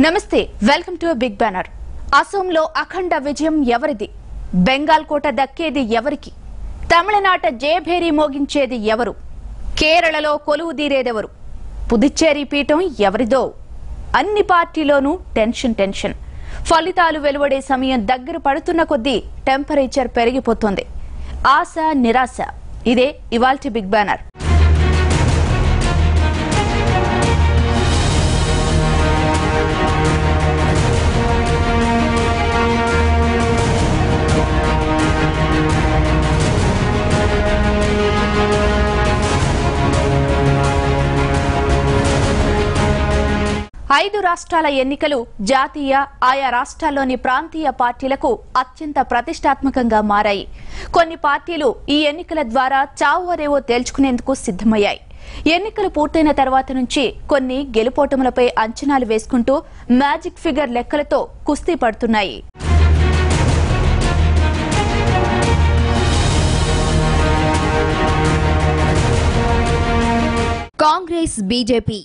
నమస్తే welcome to big banner. అసోంలో అఖండ విజయం ఎవరిది? బెంగాల్ కోట దక్కేది ఎవరికి? తమిళనాట జయభేరి మోగించేది ఎవరు? కేరళలో కొలువు తీరేదెవరు? పుదుచ్చేరి పీఠం ఎవరిదో? అన్ని పార్టీలోనూ టెన్షన్. ఫలితాలు వెలువడే సమయం దగ్గర పడుతున్న కొద్దీ టెంపరేచర్ పెరిగిపోతోంది. ఆశ నిరాశ ఇదే ఇవాల్టి బిగ్ బ్యానర్. ఐదు రాష్ట్రాల ఎన్నికలు జాతీయ ఆయా రాష్ట్రాల్లోని ప్రాంతీయ పార్టీలకు అత్యంత ప్రతిష్టాత్మకంగా మారాయి. కొన్ని పార్టీలు ఈ ఎన్నికల ద్వారా చావురేవో తేల్చుకునేందుకు సిద్ధమయ్యాయి. ఎన్నికలు పూర్తయిన తర్వాత నుంచి కొన్ని గెలుపోటములపై అంచనాలు వేసుకుంటూ మ్యాజిక్ ఫిగర్ లెక్కలతో కుస్తీ పడుతున్నాయి. కాంగ్రెస్, బీజేపీ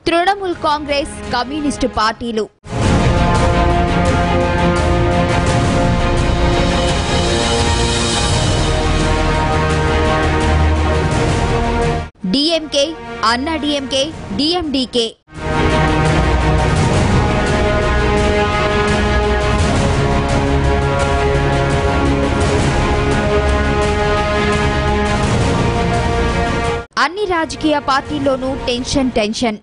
తృణమూల్ కాంగ్రెస్, కమ్యూనిస్టు పార్టీలు డిఎంకే, అన్నా డిఎంకే, డిఎండికే అన్ని రాజకీయ పార్టీల్లోనూ టెన్షన్.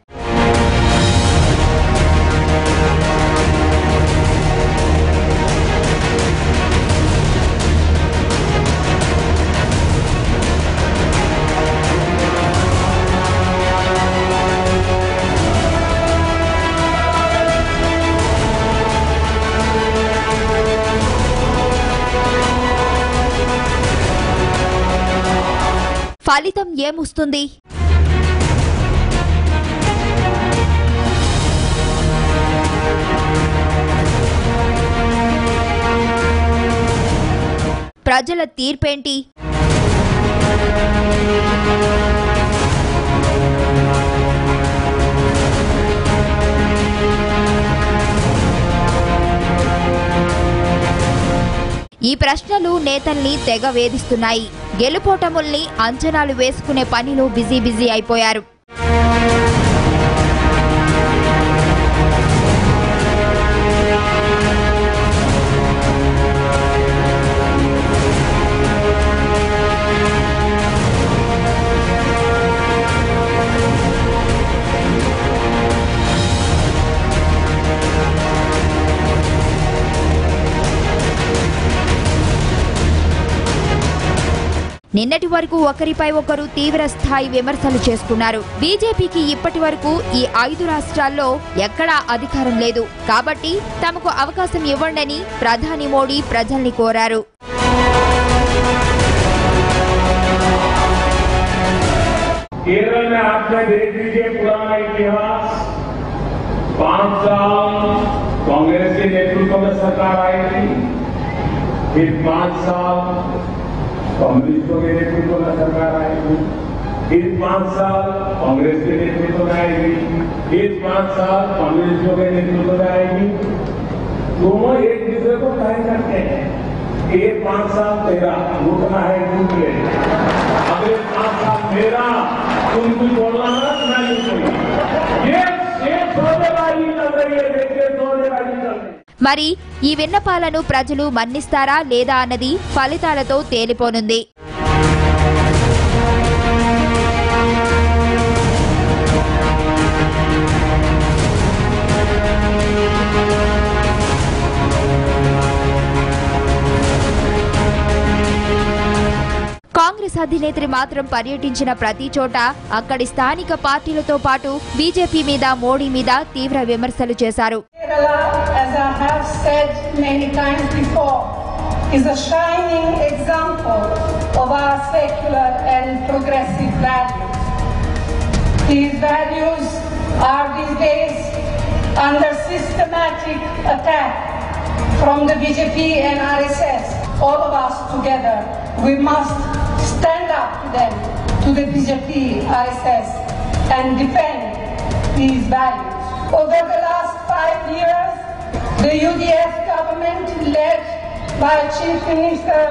ఫలితం ఏమొస్తుంది? ప్రజల తీర్పేంటి? ఈ ప్రశ్నలు నేతల్ని తెగ వేధిస్తున్నాయి. గెలుపోటముల్ని అంచనాలు వేసుకునే పనిలో బిజీ అయిపోయారు. నిన్నటి వరకు ఒకరిపై ఒకరు తీవ్ర స్థాయి విమర్శలు చేసుకున్నారు. బీజేపీకి ఇప్పటి వరకు ఈ 5 రాష్ట్రాల్లో ఎక్కడా అధికారం లేదు. కాబట్టి తమకు అవకాశం ఇవ్వండని ప్రధాని మోడీ ప్రజల్ని కోరారు. केरल में आपने देख लीजिए पुराना इतिहास, 5 साल कांग्रेस के नेतृत्व में सरकार आई थी, फिर 5 साल कम्युनिस्टों के नेतृत्व में सरकार आएगी, फिर 5 साल कांग्रेस के नेतृत्व में आएगी, फिर 5 साल कम्युनिस्टों के नेतृत्व में आएगी. दोनों एक दूसरे को तय करते हैं कि ये 5 साल तेरा लूटना है, लूट ले, अगले 5 साल मेरा, तुम कुछ बोलना ना, मैं लूटूंगी. ये सौदेबाजी चल रही है, देखिए सौदेबाजी चल रही है. మరి ఈ విన్నపాలను ప్రజలు మన్నిస్తారా లేదా అన్నది ఫలితాలతో తేలిపోనుంది. కాంగ్రెస్ అధినేత్రి మాత్రం పర్యటించిన ప్రతి చోట అక్కడి స్థానిక పార్టీలతో పాటు బీజేపీ మీద, మోడీ మీద తీవ్ర విమర్శలు చేశారు. As I have said many times before, is a shining example of our secular and progressive values. These values are these days under systematic attack from the BJP and RSS. All of us together, we must stand up to them, to the BJP, RSS, and defend these values. Over the last 5 years, the UDF government, led by Chief Minister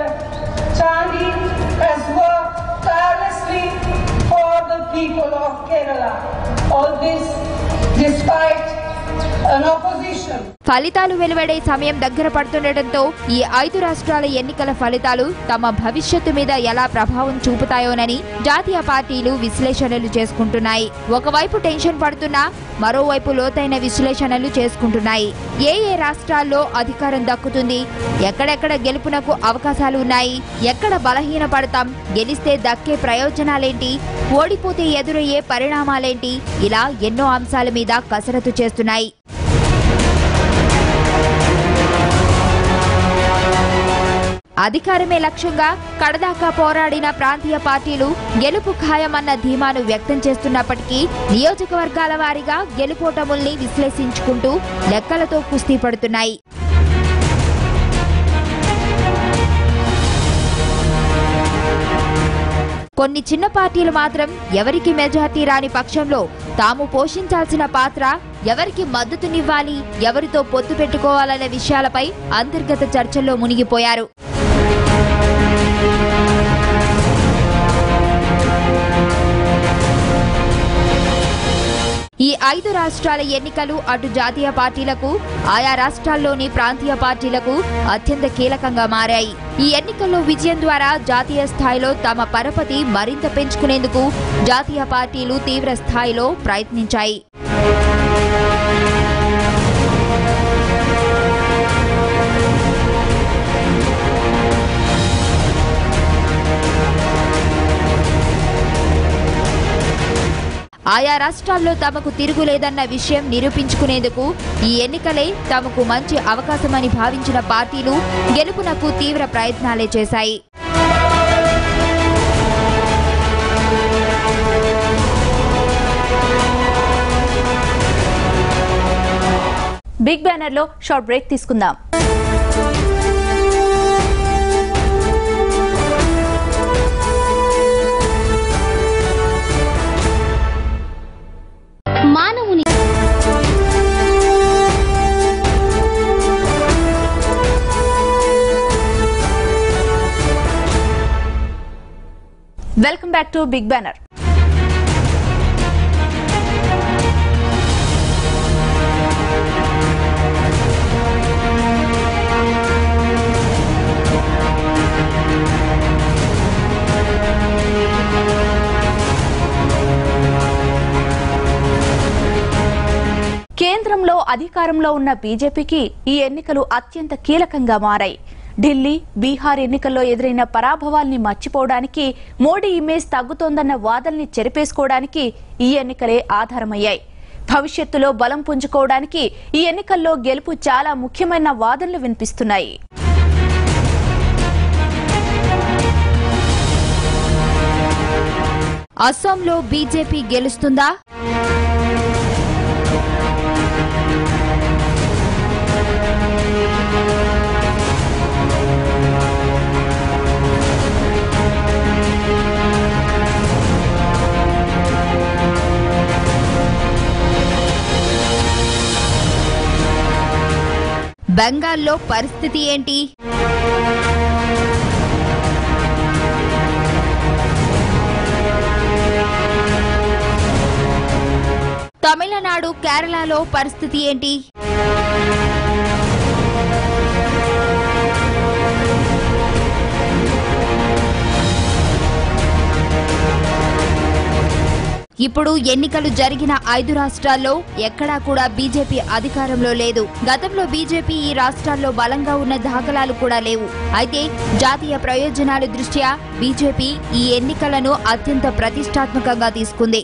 Chandi, has worked tirelessly for the people of Kerala. All this despite an opposition. ఫలితాలు వెలువడే సమయం దగ్గర పడుతుండటంతో ఈ 5 రాష్ట్రాల ఎన్నికల ఫలితాలు తమ భవిష్యత్తు మీద ఎలా ప్రభావం చూపుతాయోనని జాతీయ పార్టీలు విశ్లేషణలు చేసుకుంటున్నాయి. ఒకవైపు టెన్షన్ పడుతున్నా మరోవైపు లోతైన విశ్లేషణలు చేసుకుంటున్నాయి. ఏ రాష్ట్రాల్లో అధికారం దక్కుతుంది, ఎక్కడెక్కడ గెలుపునకు అవకాశాలు ఉన్నాయి, ఎక్కడ బలహీన పడతాం, గెలిస్తే దక్కే ప్రయోజనాలేంటి, ఓడిపోతే ఎదురయ్యే పరిణామాలేంటి, ఇలా ఎన్నో అంశాల మీద కసరత్తు చేస్తున్నాయి. అధికారమే లక్ష్యంగా కడదాకా పోరాడిన ప్రాంతీయ పార్టీలు గెలుపు ఖాయమన్న ధీమాను వ్యక్తం చేస్తున్నప్పటికీ నియోజకవర్గాల వారీగా గెలుపోటముల్ని విశ్లేషించుకుంటూ లెక్కలతో కుస్తీ పడుతున్నాయి. కొన్ని చిన్న పార్టీలు మాత్రం ఎవరికి మెజార్టీ రాని పక్షంలో తాము పోషించాల్సిన పాత్ర, ఎవరికి మద్దతునివ్వాలి, ఎవరితో పొత్తు పెట్టుకోవాలనే విషయాలపై అంతర్గత చర్చల్లో మునిగిపోయారు. ఈ 5 రాష్ట్రాల ఎన్నికలు అటు జాతీయ పార్టీలకు, ఆయా రాష్ట్రాల్లోని ప్రాంతీయ పార్టీలకు అత్యంత కీలకంగా మారాయి. ఈ ఎన్నికల్లో విజయం ద్వారా జాతీయ స్థాయిలో తమ పరపతి మరింత పెంచుకునేందుకు జాతీయ పార్టీలు తీవ్ర స్థాయిలో ప్రయత్నించాయి. ఆయా రాష్ట్రాల్లో తమకు తిరుగులేదన్న విషయం నిరూపించుకునేందుకు ఈ ఎన్నికలే తమకు మంచి అవకాశమని భావించిన పార్టీలు గెలుపునకు తీవ్ర ప్రయత్నాలే చేశాయి. బిగ్ బ్యానర్ లో షార్ట్ బ్రేక్ తీసుకుందాం. Welcome back to big banner. కేంద్రంలో అధికారంలో ఉన్న బీజేపీకి ఈ ఎన్నికలు అత్యంత కీలకంగా మారాయి. ఢిల్లీ, బీహార్ ఎన్నికల్లో ఎదురైన పరాభవాల్ని మర్చిపోవడానికి, మోడీ ఇమేజ్ తగ్గుతోందన్న వాదనల్ని చెరిపేసుకోవడానికి ఈ ఎన్నికలే ఆధారమయ్యాయి. భవిష్యత్తులో బలం పుంజుకోవడానికి ఈ ఎన్నికల్లో గెలుపు చాలా ముఖ్యమైన వాదనలు వినిపిస్తున్నాయి. అస్సాంలో బీజేపీ గెలుస్తుందా? బెంగాల్లో పరిస్థితి ఏంటి? తమిళనాడు, కేరళలో పరిస్థితి ఏంటి? ఇప్పుడు ఎన్నికలు జరిగిన 5 రాష్ట్రాల్లో ఎక్కడా కూడా బీజేపీ అధికారంలో లేదు. గతంలో బీజేపీ ఈ రాష్ట్రాల్లో బలంగా ఉన్న దాఖలాలు కూడా లేవు. అయితే జాతీయ ప్రయోజనాల దృష్ట్యా బీజేపీ ఈ ఎన్నికలను అత్యంత ప్రతిష్టాత్మకంగా తీసుకుంది.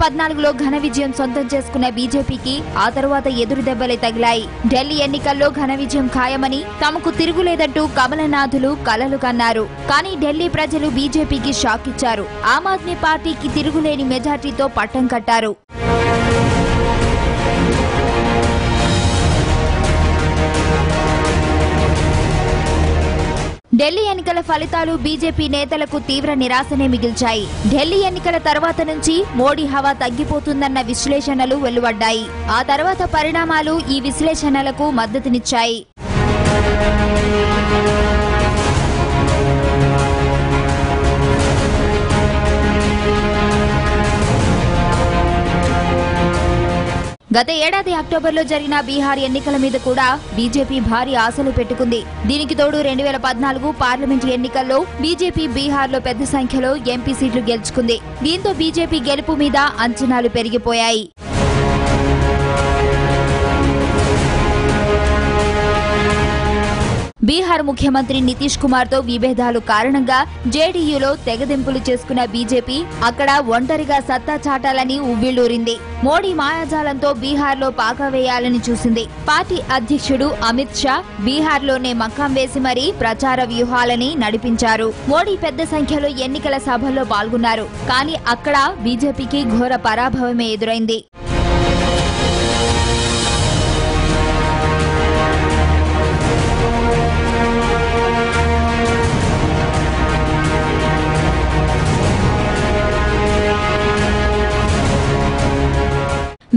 2014లో ఘన విజయం సొంతం చేసుకున్న బీజేపీకి ఆ తర్వాత ఎదురు దెబ్బలే తగిలాయి. ఢిల్లీ ఎన్నికల్లో ఘన విజయం ఖాయమని తమకు తిరుగులేదంటూ కమలనాథులు కలలు కన్నారు. కానీ ఢిల్లీ ప్రజలు బీజేపీకి షాక్ ఇచ్చారు. ఆమ్ ఆద్మీ పార్టీకి తిరుగులేని మెజార్టీతో పట్టం కట్టారు. ఢిల్లీ ఎన్నికల ఫలితాలు బీజేపీ నేతలకు తీవ్ర నిరాశనే మిగిల్చాయి. ఢిల్లీ ఎన్నికల తర్వాత నుంచి మోడీ హవా తగ్గిపోతుందన్న విశ్లేషణలు వెలువడ్డాయి. ఆ తర్వాత పరిణామాలు ఈ విశ్లేషణలకు మద్దతునిచ్చాయి. గత ఏడాది అక్టోబర్లో జరిగిన బీహార్ ఎన్నికల మీద కూడా బీజేపీ భారీ ఆశలు పెట్టుకుంది. దీనికి తోడు 2014 పార్లమెంటు ఎన్నికల్లో బీజేపీ బీహార్లో పెద్ద సంఖ్యలో ఎంపీ సీట్లు గెలుచుకుంది. దీంతో బీజేపీ గెలుపు మీద అంచనాలు పెరిగిపోయాయి. బీహార్ ముఖ్యమంత్రి నితీష్ కుమార్ తో విభేదాలు కారణంగా జేడీయూలో తెగదెంపులు చేసుకున్న బీజేపీ అక్కడ ఒంటరిగా సత్తా చాటాలని ఉవ్విళ్లూరింది. మోడీ మాయాజాలంతో బీహార్లో పాకా వేయాలని చూసింది. పార్టీ అధ్యక్షుడు అమిత్ షా బీహార్లోనే మకాం వేసి మరీ ప్రచార వ్యూహాలని నడిపించారు. మోడీ పెద్ద సంఖ్యలో ఎన్నికల సభల్లో పాల్గొన్నారు. కానీ అక్కడ బీజేపీకి ఘోర పరాభవమే ఎదురైంది.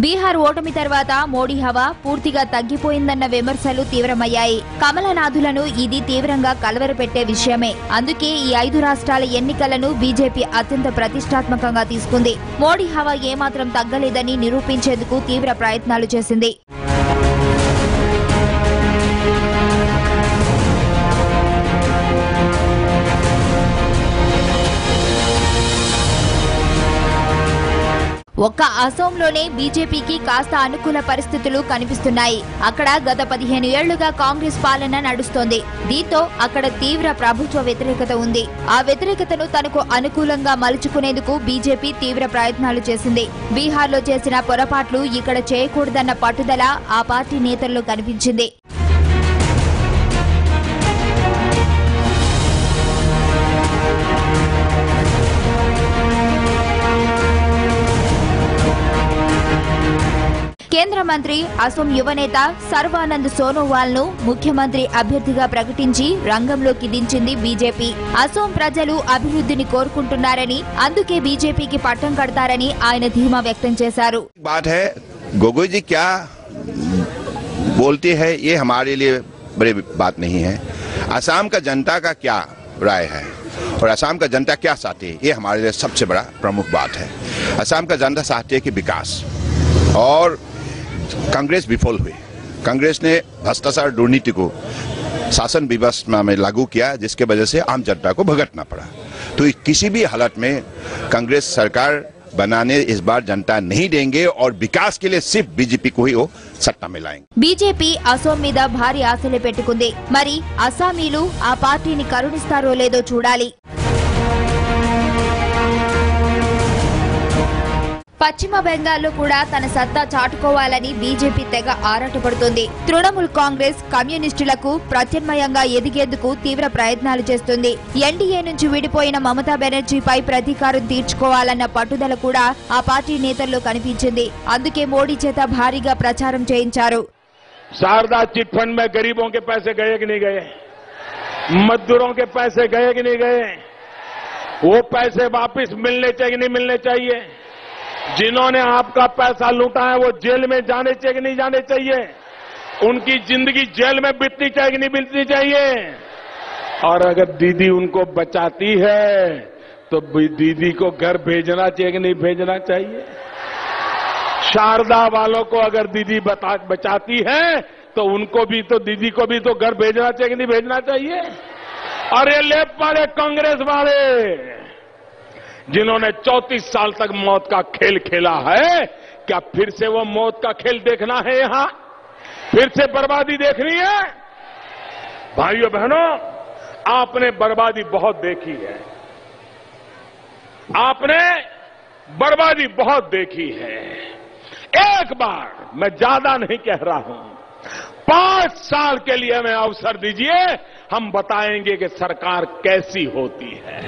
బీహార్ ఓటమి తర్వాత మోడీ హవా పూర్తిగా తగ్గిపోయిందన్న విమర్శలు తీవ్రమయ్యాయి. కమలనాథులను ఇది తీవ్రంగా కలవరపెట్టే విషయమే. అందుకే ఈ 5 రాష్ట్రాల ఎన్నికలను బీజేపీ అత్యంత ప్రతిష్టాత్మకంగా తీసుకుంది. మోడీ హవా ఏమాత్రం తగ్గలేదని నిరూపించేందుకు తీవ్ర ప్రయత్నాలు చేసింది. ఒక్క అసోంలోనే బీజేపీకి కాస్త అనుకూల పరిస్థితులు కనిపిస్తున్నాయి. అక్కడ గత 15 ఏళ్లుగా కాంగ్రెస్ పాలన నడుస్తోంది. దీంతో అక్కడ తీవ్ర ప్రభుత్వ వ్యతిరేకత ఉంది. ఆ వ్యతిరేకతను తనకు అనుకూలంగా మలుచుకునేందుకు బీజేపీ తీవ్ర ప్రయత్నాలు చేసింది. బీహార్లో చేసిన పొరపాట్లు ఇక్కడ చేయకూడదన్న పట్టుదల ఆ పార్టీ నేతల్లో కనిపించింది. కేంద్ర మంత్రి అసోం యువనేత సర్వానంద్ సోనోవాల్ ను ముఖ్యమంత్రి అభ్యర్థిగా ప్రకటించి రంగంలోకి దించింది బీజేపీ. అసోం ప్రజలు అభివృద్ధిని కోరుకుంటున్నారని అందుకే బీజేపీకి పట్టం కడతారని ఆయన ధీమా వ్యక్తం చేశారు. गोगोई जी क्या बोलती है ये हमारे लिए बड़ी बात नहीं है. असम का जनता का क्या राय है और असम का जनता क्या चाहती है ये हमारे लिए सबसे बड़ा प्रमुख बात है. असम का जनता चाहती है कि विकास, और कांग्रेस विफल हुई. कांग्रेस ने भ्रष्टाचार दुर्नीति को शासन व्यवस्था में लागू किया, जिसके वजह से आम जनता को भुगतना पड़ा. तो किसी भी हालत में कांग्रेस सरकार बनाने इस बार जनता नहीं देंगे और विकास के लिए सिर्फ बीजेपी को ही वो सत्ता में लाएंगे. బీజేపీ అసోం మీద భారీ ఆశలు పెట్టుకుంది. మరి అసామీలు ఆ పార్టీని కరుణిస్తారో లేదో చూడాలి. పశ్చిమ బెంగాల్లో కూడా తన సత్తా చాటుకోవాలని బీజేపీ తెగ ఆరాటపడుతోంది. తృణమూల్ కాంగ్రెస్ కమ్యూనిస్టులకు ప్రత్యామ్నాయంగా ఎదిగేందుకు తీవ్ర ప్రయత్నాలు చేస్తుంది. ఎన్డీఏ నుంచి విడిపోయిన మమతా బెనర్జీపై ప్రతీకారం తీర్చుకోవాలన్న పట్టుదల కూడా ఆ పార్టీ నేతల్లో కనిపించింది. అందుకే మోడీ చేత భారీగా ప్రచారం చేయించారు. शारदा चिट फंड में गरीबों के पैसे गए कि नहीं गए, मजदूरों के पैसे गए कि नहीं गए, वो पैसे वापस मिलने चाहिए कि नहीं मिलने चाहिए, जिन्होंने आपका पैसा लूटा है वो जेल में जाने चाहिए कि नहीं जाने चाहिए, उनकी जिंदगी जेल में बीतनी चाहिए कि नहीं बीतनी चाहिए, और अगर दीदी उनको बचाती है तो दीदी को घर भेजना चाहिए कि नहीं भेजना चाहिए. शारदा वालों को अगर दीदी बचाती है तो उनको भी तो दीदी को भी तो घर भेजना चाहिए कि नहीं भेजना चाहिए. और ये लेप वाले कांग्रेस वाले जिन्होंने 34 साल तक मौत का खेल खेला है, क्या फिर से वो मौत का खेल देखना है? यहां फिर से बर्बादी देखनी है? भाइयों बहनों, आपने बर्बादी बहुत देखी है. आपने बर्बादी बहुत देखी है। एक बार, मैं ज्यादा नहीं कह रहा हूं, 5 साल के लिए हमें अवसर दीजिए, हम बताएंगे कि सरकार कैसी होती है।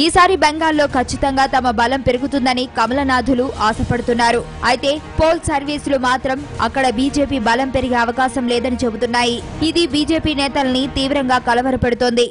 ఈసారి బెంగాల్లో ఖచ్చితంగా తమ బలం పెరుగుతుందని కమలనాథులు ఆశపడుతున్నారు. అయితే పోల్ సర్వీసులు మాత్రం అక్కడ బీజేపీ బలం పెరిగే అవకాశం లేదని చెబుతున్నాయి. ఇది బీజేపీ నేతల్ని తీవ్రంగా కలవరపెడుతోంది.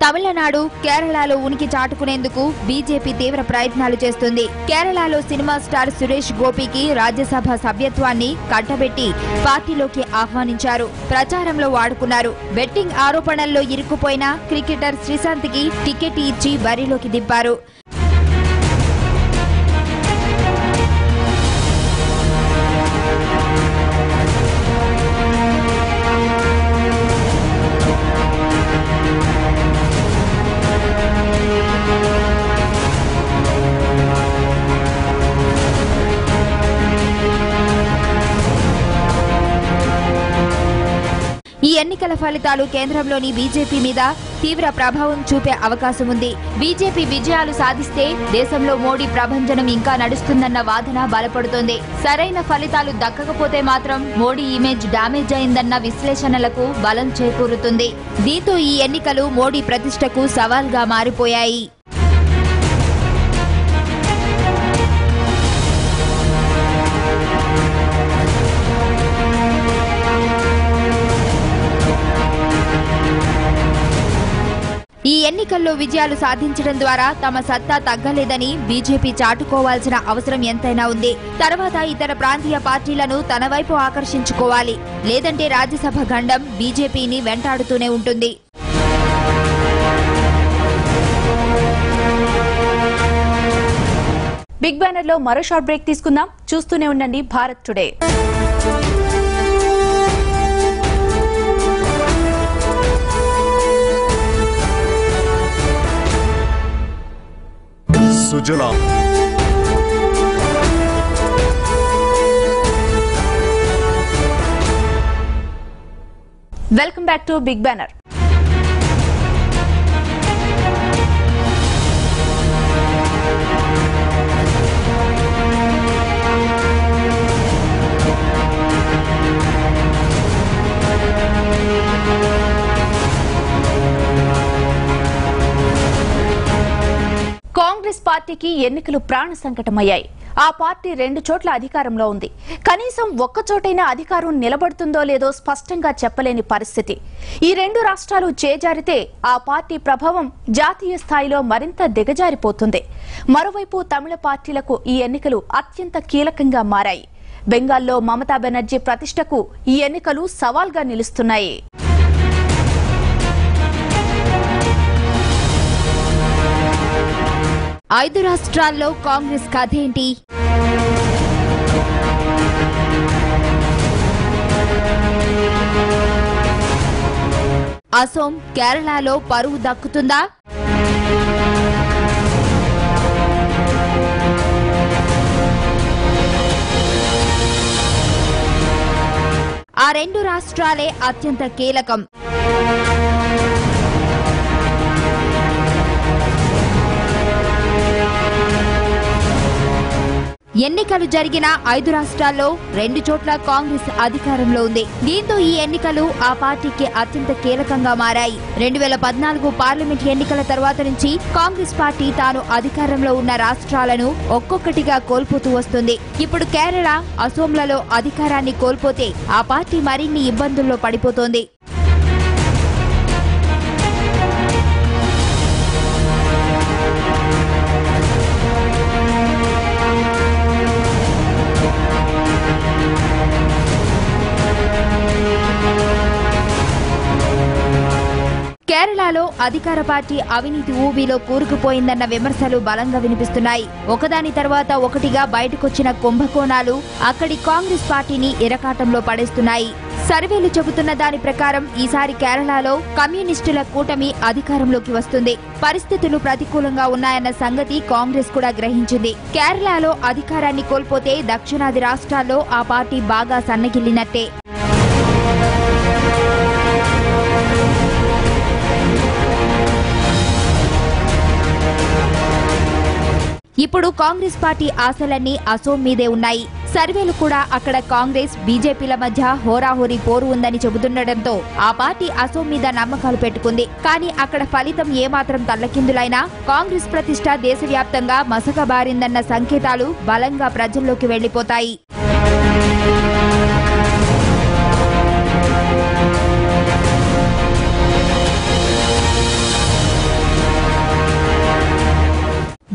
తమిళనాడు, కేరళలో ఉనికి చాటుకునేందుకు బీజేపీ తీవ్ర ప్రయత్నాలు చేస్తుంది. కేరళలో సినిమా స్టార్ సురేష్ గోపికి రాజ్యసభ సభ్యత్వాన్ని కట్టబెట్టి పార్టీలోకి ఆహ్వానించారు. ప్రచారంలో వాడుకున్నారు. బెట్టింగ్ ఆరోపణల్లో ఇరుక్కుపోయిన క్రికెటర్ శ్రీశాంత్కి టికెట్ ఇచ్చి బరిలోకి దింపారు. ఈ ఎన్నికల ఫలితాలు కేంద్రంలోని బీజేపీ మీద తీవ్ర ప్రభావం చూపే అవకాశం ఉంది. బీజేపీ విజయాలు సాధిస్తే దేశంలో మోడీ ప్రభంజనం ఇంకా నడుస్తుందన్న వాదన బలపడుతోంది. సరైన ఫలితాలు దక్కకపోతే మాత్రం మోడీ ఇమేజ్ డ్యామేజ్ అయిందన్న విశ్లేషణలకు బలం చేకూరుతుంది. దీంతో ఈ ఎన్నికలు మోడీ ప్రతిష్టకు సవాల్గా మారిపోయాయి. ఈ ఎన్నికల్లో విజయాలు సాధించడం ద్వారా తమ సత్తా తగ్గలేదని బీజేపీ చాటుకోవాల్సిన అవసరం ఎంతైనా ఉంది. తర్వాత ఇతర ప్రాంతీయ పార్టీలను తన వైపు ఆకర్షించుకోవాలి. లేదంటే రాజ్యసభ గండం బీజేపీని వెంటాడుతూనే ఉంటుంది. బిగ్ బ్యానర్ లో మరో షార్ట్ బ్రేక్ తీసుకుందాం. చూస్తూనే ఉండండి భారత్ టుడే. సుజలా welcome back to big banner. Congress పార్టీకి ఎన్నికలు ప్రాణ సంకటమయ్యాయి. ఆ పార్టీ 2 చోట్ల అధికారంలో ఉంది. కనీసం ఒక్క చోటైనా అధికారం నిలబడుతుందో లేదో స్పష్టంగా చెప్పలేని పరిస్థితి. ఈ 2 రాష్ట్రాలు చేజారితే ఆ పార్టీ ప్రభావం జాతీయ స్థాయిలో మరింత దిగజారిపోతుంది. మరోవైపు తమిళ పార్టీలకు ఈ ఎన్నికలు అత్యంత కీలకంగా మారాయి. బెంగాల్లో మమతా బెనర్జీ ప్రతిష్టకు ఈ ఎన్నికలు సవాల్గా నిలుస్తున్నాయి. ఐదు రాష్ట్రాల్లో కాంగ్రెస్ కథేంటి? అసోం, కేరళలో పరువు దక్కుతుందా? ఆ 2 రాష్ట్రాలే అత్యంత కీలకం. ఎన్నికలు జరిగిన 5 రాష్ట్రాల్లో 2 చోట్ల కాంగ్రెస్ అధికారంలో ఉంది. దీంతో ఈ ఎన్నికలు ఆ పార్టీకి అత్యంత కీలకంగా మారాయి. 2014 పార్లమెంట్ ఎన్నికల తర్వాత నుంచి కాంగ్రెస్ పార్టీ తాను అధికారంలో ఉన్న రాష్ట్రాలను ఒక్కొక్కటిగా కోల్పోతూ వస్తుంది. ఇప్పుడు కేరళ, అసోంలలో అధికారాన్ని కోల్పోతే ఆ పార్టీ మరిన్ని ఇబ్బందుల్లో పడిపోతోంది. కేరళలో అధికార పార్టీ అవినీతి ఊబిలో కూరుకుపోయిందన్న విమర్శలు బలంగా వినిపిస్తున్నాయి. ఒకదాని తర్వాత ఒకటిగా బయటకొచ్చిన కుంభకోణాలు అక్కడి కాంగ్రెస్ పార్టీని ఇరకాటంలో పడేస్తున్నాయి. సర్వేలు చెబుతున్న దాని ప్రకారం ఈసారి కేరళలో కమ్యూనిస్టుల కూటమి అధికారంలోకి వస్తుంది. పరిస్థితులు ప్రతికూలంగా ఉన్నాయన్న సంగతి కాంగ్రెస్ కూడా గ్రహించింది. కేరళలో అధికారాన్ని కోల్పోతే దక్షిణాది రాష్ట్రాల్లో ఆ పార్టీ బాగా సన్నగిల్లినట్టే. ఇప్పుడు కాంగ్రెస్ పార్టీ ఆశలన్నీ అసోం మీదే ఉన్నాయి. సర్వేలు కూడా అక్కడ కాంగ్రెస్ బీజేపీల మధ్య హోరాహోరీ పోరు ఉందని చెబుతుండటంతో ఆ పార్టీ అసోం మీద నమ్మకాలు పెట్టుకుంది. కానీ అక్కడ ఫలితం ఏమాత్రం తల్లకిందులైనా కాంగ్రెస్ ప్రతిష్ట దేశవ్యాప్తంగా మసకబారిందన్న సంకేతాలు బలంగా ప్రజల్లోకి వెళ్లిపోతాయి.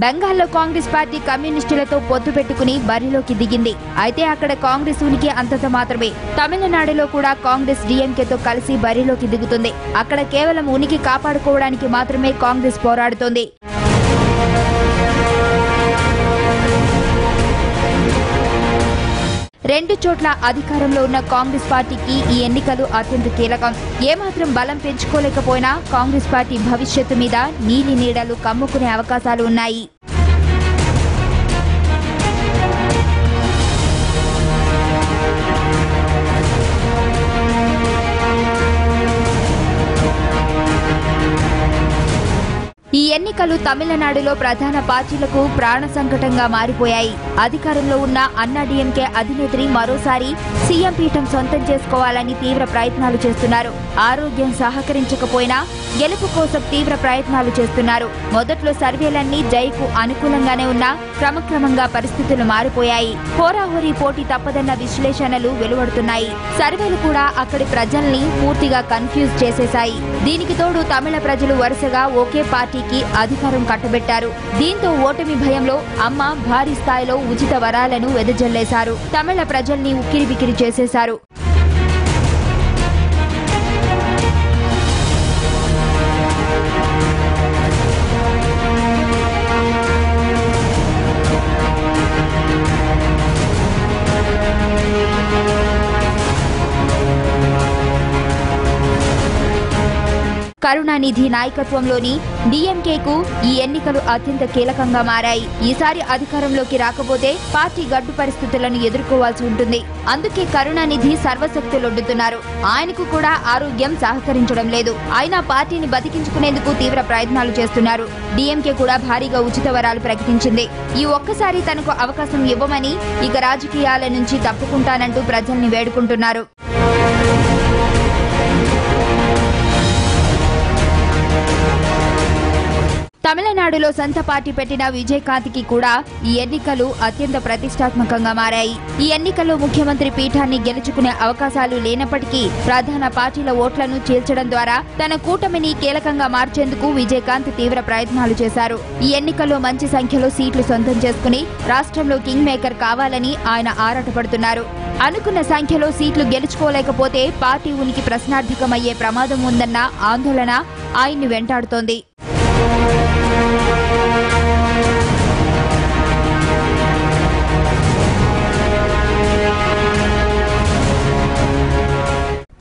బెంగాల్లో కాంగ్రెస్ పార్టీ కమ్యూనిస్టులతో పొత్తు పెట్టుకుని బరిలోకి దిగింది. అయితే అక్కడ కాంగ్రెస్ ఉనికి అంతంత మాత్రమే. తమిళనాడులో కూడా కాంగ్రెస్ డీఎంకేతో కలిసి బరిలోకి దిగుతుంది. అక్కడ కేవలం ఉనికి కాపాడుకోవడానికి మాత్రమే కాంగ్రెస్ పోరాడుతోంది. రెండు చోట్ల అధికారంలో ఉన్న కాంగ్రెస్ పార్టీకి ఈ ఎన్నికలు అత్యంత కీలకం. ఏమాత్రం బలం పెంచుకోలేకపోయినా కాంగ్రెస్ పార్టీ భవిష్యత్తు మీద నీలి నీడలు కమ్ముకునే అవకాశాలు ఉన్నాయి. ఈ ఎన్నికలు తమిళనాడులో ప్రధాన పార్టీలకు ప్రాణ సంకటంగా మారిపోయాయి. అధికారంలో ఉన్న అన్నాడీఎంకే అధినేత్రి మరోసారి సీఎం పీఠం సొంతం చేసుకోవాలని తీవ్ర ప్రయత్నాలు చేస్తున్నారు. ఆరోగ్యం సహకరించకపోయినా గెలుపు కోసం తీవ్ర ప్రయత్నాలు చేస్తున్నారు. మొదట్లో సర్వేలన్నీ జైకు అనుకూలంగానే ఉన్నా క్రమక్రమంగా పరిస్థితులు మారిపోయాయి. హోరాహోరీ పోటీ తప్పదన్న విశ్లేషణలు వెలువడుతున్నాయి. సర్వేలు కూడా అక్కడి ప్రజల్ని పూర్తిగా కన్ఫ్యూజ్ చేసేశాయి. దీనికి తోడు తమిళ ప్రజలు వరుసగా ఒకే పార్టీకి అధికారం కట్టబెట్టారు. దీంతో ఓటమి భయంలో అమ్మ భారీ స్థాయిలో ఉచిత వరాలను వెదజల్లేశారు. తమిళ ప్రజల్ని ఉక్కిరిబిక్కిరి చేసేశారు. కరుణానిధి నాయకత్వంలోని డీఎంకేకు ఈ ఎన్నికలు అత్యంత కీలకంగా మారాయి. ఈసారి అధికారంలోకి రాకపోతే పార్టీ గడ్డు పరిస్థితులను ఎదుర్కోవాల్సి ఉంటుంది. అందుకే కరుణానిధి సర్వశక్తులొడ్డుతున్నారు. ఆయనకు కూడా ఆరోగ్యం సహకరించడం లేదు. ఆయన పార్టీని బతికించుకునేందుకు తీవ్ర ప్రయత్నాలు చేస్తున్నారు. డీఎంకే కూడా భారీగా ఉచిత వరాలు ప్రకటించింది. ఈ ఒక్కసారి తనకు అవకాశం ఇవ్వమని, ఇక రాజకీయాల నుంచి తప్పుకుంటానంటూ ప్రజల్ని వేడుకుంటున్నారు. తమిళనాడులో సొంత పార్టీ పెట్టిన విజయకాంత్కి కూడా ఈ ఎన్నికలు అత్యంత ప్రతిష్టాత్మకంగా మారాయి. ఈ ఎన్నికల్లో ముఖ్యమంత్రి పీఠాన్ని గెలుచుకునే అవకాశాలు లేనప్పటికీ ప్రధాన పార్టీల ఓట్లను చీల్చడం ద్వారా తన కూటమిని కీలకంగా మార్చేందుకు విజయకాంత్ తీవ్ర ప్రయత్నాలు చేశారు. ఈ ఎన్నికల్లో మంచి సంఖ్యలో సీట్లు సొంతం చేసుకుని రాష్ట్రంలో కింగ్ మేకర్ కావాలని ఆయన ఆరాటపడుతున్నారు. అనుకున్న సంఖ్యలో సీట్లు గెలుచుకోలేకపోతే పార్టీ ఉనికి ప్రశ్నార్థకమయ్యే ప్రమాదం ఉందన్న ఆందోళన ఆయన్ని వెంటాడుతోంది.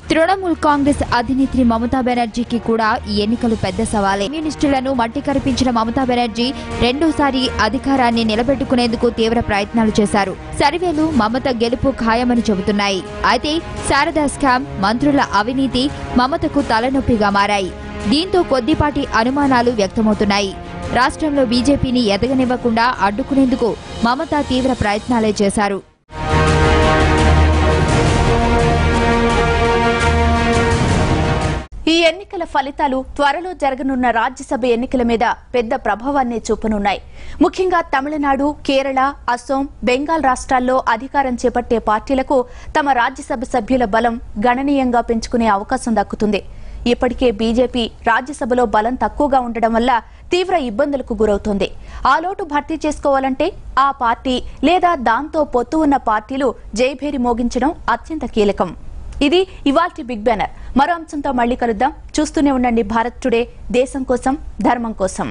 తృణమూల్ కాంగ్రెస్ అధినేత్రి మమతా బెనర్జీకి కూడా ఈ ఎన్నికలు పెద్ద సవాలే. కమ్యూనిస్టులను మట్టి కరిపించిన మమతా బెనర్జీ రెండోసారి అధికారాన్ని నిలబెట్టుకునేందుకు తీవ్ర ప్రయత్నాలు చేశారు. సర్వేలు మమత గెలుపు ఖాయమని చెబుతున్నాయి. అయితే శారదా స్కామ్, మంత్రుల అవినీతి మమతకు తలనొప్పిగా మారాయి. దీంతో కొద్దిపాటి అనుమానాలు వ్యక్తమవుతున్నాయి. రాష్ట్రంలో బీజేపీని ఎదగనివ్వకుండా అడ్డుకునేందుకు మమత తీవ్ర ప్రయత్నాలే చేశారు. ఈ ఎన్నికల ఫలితాలు త్వరలో జరగనున్న రాజ్యసభ ఎన్నికల మీద పెద్ద ప్రభావాన్ని చూపనున్నాయి. ముఖ్యంగా తమిళనాడు, కేరళ, అసోం, బెంగాల్ రాష్ట్రాల్లో అధికారం చేపట్టే పార్టీలకు తమ రాజ్యసభ సభ్యుల బలం గణనీయంగా పెంచుకునే అవకాశం దక్కుతుంది. ఇప్పటికే బీజేపీ రాజ్యసభలో బలం తక్కువగా ఉండడం వల్ల తీవ్ర ఇబ్బందులకు గురవుతోంది. ఆ లోటు భర్తీ చేసుకోవాలంటే ఆ పార్టీ లేదా దాంతో పొత్తు ఉన్న పార్టీలు జయభేరి మోగించడం అత్యంత కీలకం. ఇది ఇవాల్టి బిగ్ బ్యానర్. మరో అంశంతో మళ్లీ కలుద్దాం. చూస్తూనే ఉండండి భారత్ టుడే, దేశం కోసం, ధర్మం కోసం.